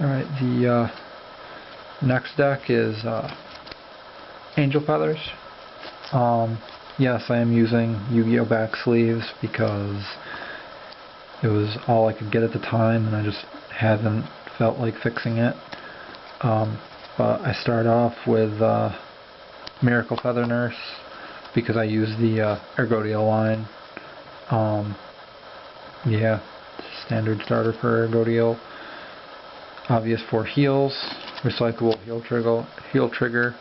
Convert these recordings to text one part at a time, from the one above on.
Alright, the next deck is Angel Feathers. Yes, I am using Yu-Gi-Oh! Back sleeves because it was all I could get at the time and I just haven't felt like fixing it. But I start off with Miracle Feather Nurse because I use the Exotahu line. Yeah, standard starter for Exotahu. Obvious for heals, recyclable heal trigger.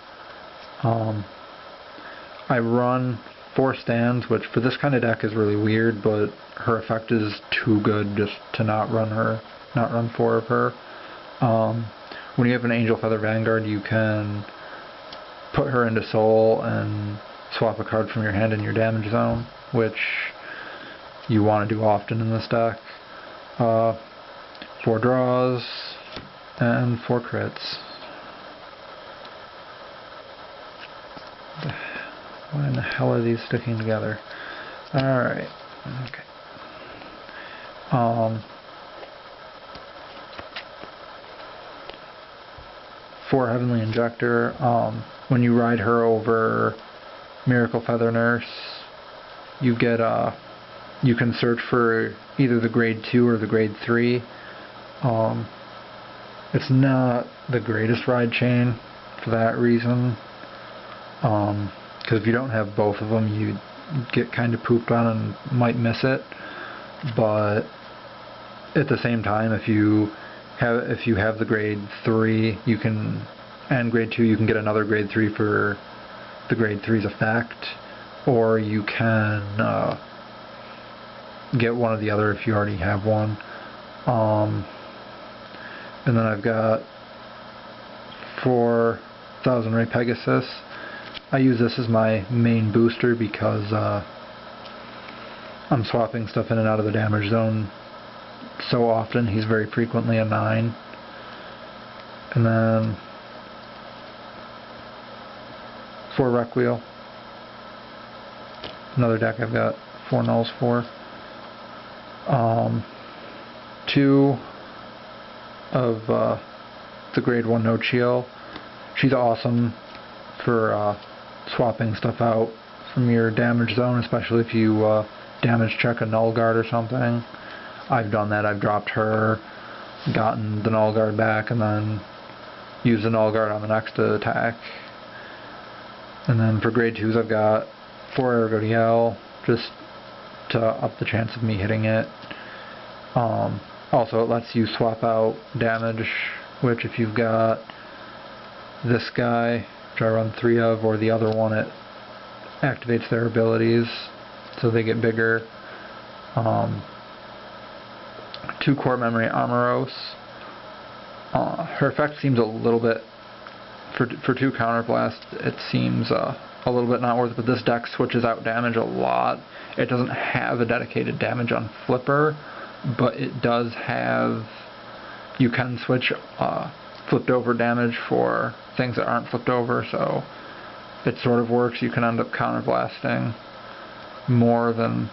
I run 4 stands, which for this kind of deck is really weird, but her effect is too good just to not run 4 of her. When you have an Angel Feather Vanguard, you can put her into Soul and swap a card from your hand in your damage zone, which you want to do often in this deck. 4 draws and 4 crits. Why in the hell are these sticking together? Alright. Okay. 4 Heavenly Injector. When you ride her over Miracle Feather Nurse, you get you can search for either the grade 2 or the grade 3. It's not the greatest ride chain for that reason, because if you don't have both of them, you get kind of pooped on and might miss it. But at the same time, if you have the grade 3, you can, and grade 2, you can get another grade 3 for the grade 3's effect, or you can get one or the other if you already have one. And then I've got 4,000 Ray Pegasus. I use this as my main booster because I'm swapping stuff in and out of the damage zone so often. He's very frequently a 9. And then 4 Requiem. Another deck I've got 4 nulls for. 2 of the grade 1 No Chill. She's awesome for swapping stuff out from your damage zone, especially if you damage check a null guard or something. I've done that. I've dropped her, gotten the null guard back, and then used the null guard on the next attack. And then for grade 2s I've got 4 Exotahu, just to up the chance of me hitting it. Also, it lets you swap out damage, which if you've got this guy, which I run 3 of, or the other one, it activates their abilities so they get bigger. 2 Core Memory Amoros. Her effect seems a little bit, for 2 Counterblast, it seems a little bit not worth it, but this deck switches out damage a lot. It doesn't have a dedicated damage on Flipper, but it does have, you can switch flipped over damage for things that aren't flipped over, so it sort of works. You can end up counterblasting more than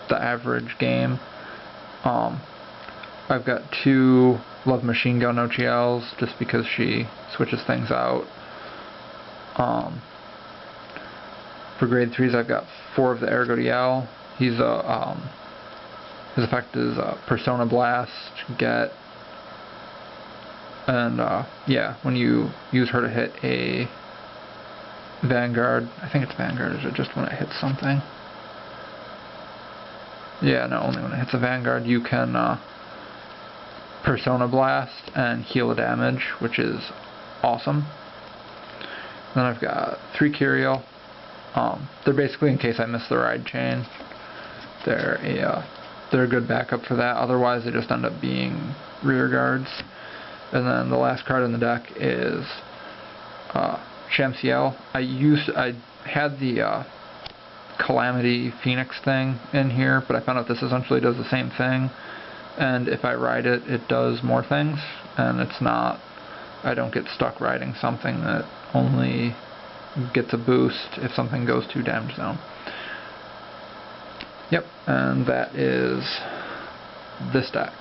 the average game. I've got 2 Love Machine Gun No Chiels just because she switches things out. For grade 3s I've got 4 of the Exotahu. He's a his effect is Persona Blast, get, and yeah, when you use her to hit a Vanguard, I think it's Vanguard, is it just when it hits something? Yeah, no, only when it hits a Vanguard, you can Persona Blast and heal a damage, which is awesome. Then I've got 3 Curio. They're basically in case I miss the ride chain. They're a good backup for that. Otherwise, they just end up being rear guards. And then the last card in the deck is Shamsiel. I had the Calamity Phoenix thing in here, but I found out this essentially does the same thing. And if I ride it, it does more things. And it's not, I don't get stuck riding something that only gets a boost if something goes to damage zone. Yep, and that is this deck.